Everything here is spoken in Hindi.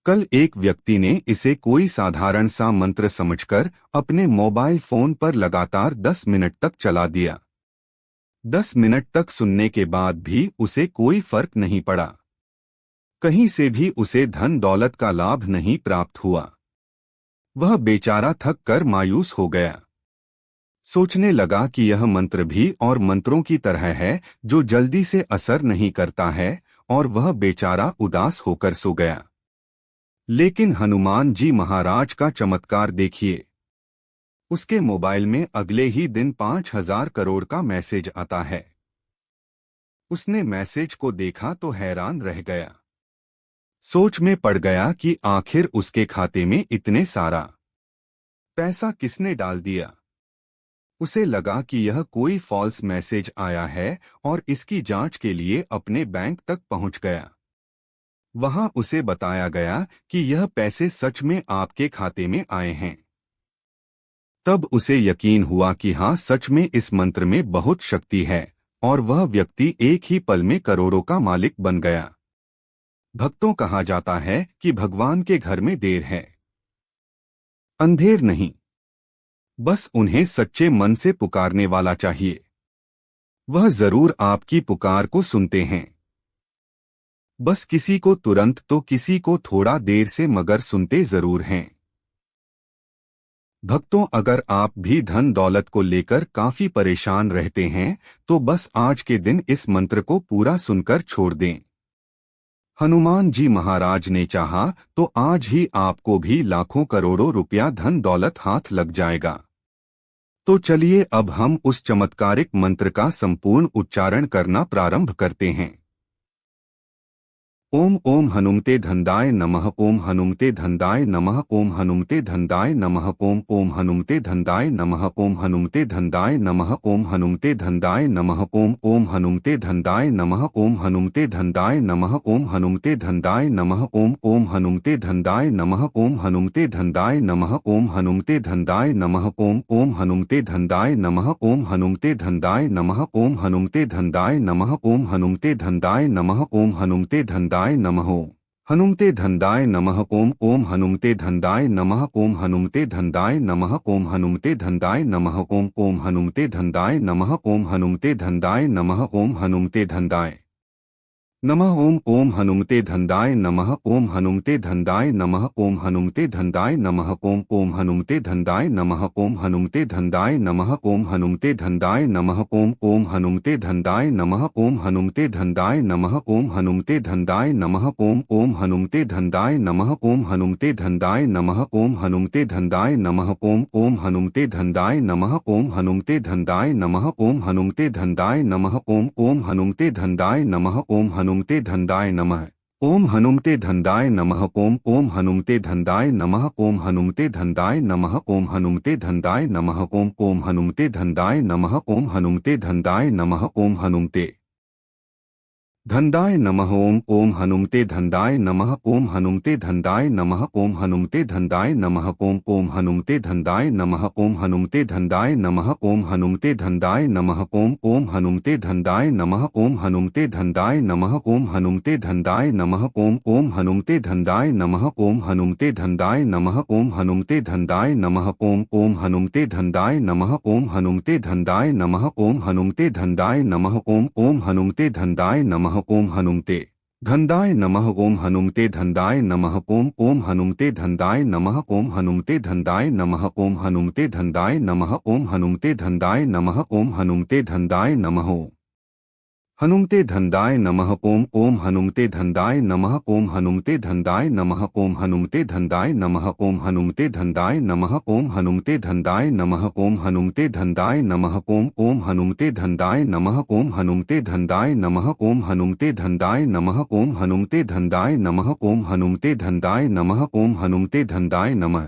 कल एक व्यक्ति ने इसे कोई साधारण सा मंत्र समझकर अपने मोबाइल फोन पर लगातार 10 मिनट तक चला दिया। 10 मिनट तक सुनने के बाद भी उसे कोई फर्क नहीं पड़ा। कहीं से भी उसे धन दौलत का लाभ नहीं प्राप्त हुआ। वह बेचारा थक कर मायूस हो गया। सोचने लगा कि यह मंत्र भी और मंत्रों की तरह है जो जल्दी से असर नहीं करता है, और वह बेचारा उदास होकर सो गया। लेकिन हनुमान जी महाराज का चमत्कार देखिए। उसके मोबाइल में अगले ही दिन 5,000 करोड़ का मैसेज आता है। उसने मैसेज को देखा तो हैरान रह गया। सोच में पड़ गया कि आखिर उसके खाते में इतने सारा पैसा किसने डाल दिया। उसे लगा कि यह कोई फॉल्स मैसेज आया है और इसकी जांच के लिए अपने बैंक तक पहुंच गया। वहां उसे बताया गया कि यह पैसे सच में आपके खाते में आए हैं। तब उसे यकीन हुआ कि हाँ, सच में इस मंत्र में बहुत शक्ति है, और वह व्यक्ति एक ही पल में करोड़ों का मालिक बन गया। भक्तों, कहा जाता है कि भगवान के घर में देर है, अंधेर नहीं। बस उन्हें सच्चे मन से पुकारने वाला चाहिए। वह जरूर आपकी पुकार को सुनते हैं। बस किसी को तुरंत तो किसी को थोड़ा देर से, मगर सुनते जरूर हैं। भक्तों, अगर आप भी धन दौलत को लेकर काफी परेशान रहते हैं तो बस आज के दिन इस मंत्र को पूरा सुनकर छोड़ दें। हनुमान जी महाराज ने चाहा तो आज ही आपको भी लाखों करोड़ों रुपया धन दौलत हाथ लग जाएगा। तो चलिए अब हम उस चमत्कारिक मंत्र का संपूर्ण उच्चारण करना प्रारंभ करते हैं। ओम ओम हनुमते धन्दाय नमः। ओम हनुमते धन्दाय नमः। ओम हनुमते धन्दाय नमः। ओम ओम हनुमते धन्दाय नमः। ओम हनुमते धन्दाय नमः। ओम हनुमते धन्दाय नमः। ओम ओम हनुमते धन्दाय नमः। ओम हनुमते धन्दाय नमः। ओम हनुमते धन्दाय नमः। ओम ओम हनुमते धन्दाय नमः। ओम हनुमते धन्दाय नमः। ओम हनुमते धन्दाय नमः। ओम ओम हनुमते धन्दाय नमः। ओम हनुमते धन्दाय नमः। ओम हनुमते धन्दाय नमः। ओम हनुमते धन्दाय नमः। ओम हनुमते धन्दाय नमः। हनुमते धन्दाय नमः। ओम ओम हनुमते धन्दाय नमः। ओम हनुमते धन्दाय नमः। ओम हनुमते धन्दाय नमः। ओम ओम हनुमते धन्दाय नमः। ओम हनुमते धन्दाय नमः। ओम हनुमते धन्दाय नमः। ओम ओम हनुमते धन्दाय नमः। ओम हनुमते धन्दाय नमः। ओम हनुमते धन्दाय नमः। ओम ओम हनुमते धन्दाय नमः। ओम हनुमते धन्दाय नमः। ओम हनुमते धन्दाय नमः। ओम ओम हनुमते धन्दाय नमः। ओम हनुमते धन्दाय नमः। ओम हनुमते धन्दाय नमः। ओम ओम हनुमते धन्दाय नमः। ओम हनुमते धन्दाय नमः। ओम हनुमते धन्दाय नमः। ओम ओम हनुमते धन्दाय नमः। ओम हनुमते धन्दाय नमः। ओम हनुमते धन्दाय नमः। ओम ओम हनुमते धन्दाय नमः। ओम हनुमते धन्दाय नमः। ओम हनुमते धन्दाय नमः। ओम ओम हनुमते धन्दाय नमः। ओम हनुमते धन्दाय नमः। ओम हनुमते धन्दाय नमः। ओम ओम हनुमते धन्दाय नमः। ओम हनुमते धन्दाय नमः। ओम हनुमते धन्दाय नमः। ओम ओम हनुमते धन्दाय नमः। ओम हनुमते धन्दाय नमः। ओम हनुमते धन्दाय नमः। ओम ओम हनुमते धन्दाय नमः। ओम हनुमते धन्दाय नमः। ओम हनुमते धन्दाय नमः। ओम ओम हनुमते धन्दाय नमः। ओम हनुमते धन्दाय नमः। ओम हनुमते धन्दाय नमः। ओम ओम हनुमते धन्दाय नमः। ओम हनुमते धन्दाय नमः। ओम हनुमते धन्दाय नमः। ओम ओम हनुमते धन्दाय नमः। ओम हनुमते धन्दाय नमः। ओम हनुमते धन्दाय नमः। ओम ओम हनुमते धन्दाय नमः। ओम हनुमते धन्दाय नमः। ओम हनुमते धन्दाय नमः। ओम ओम हनुमते धन्दाय नमः। ओम हनुमते धन्दाय नमः। ओम हनुमते धन्दाय नमः। ओम हनुमते धन्दाय नमः। ओम हनुमते धन्दाय नमः। हनुमते धन्दाय नमः। ओम ओम हनुमते धन्दाय नमः। ओम हनुमते धन्दाय नमः। ओम हनुमते धन्दाय नमः। ओम हनुमते धन्दाय नमः। ओम हनुमते धन्दाय नमः। ओम हनुमते धन्दाय नमः। ओम ओम हनुमते धन्दाय नमः। ओम हनुमते धन्दाय नमः। ओम हनुमते धन्दाय नमः। ओम हनुमते धन्दाय नमः। ओम हनुमते धन्दाय नमः। ओम हनुमते धन्दाय नमः।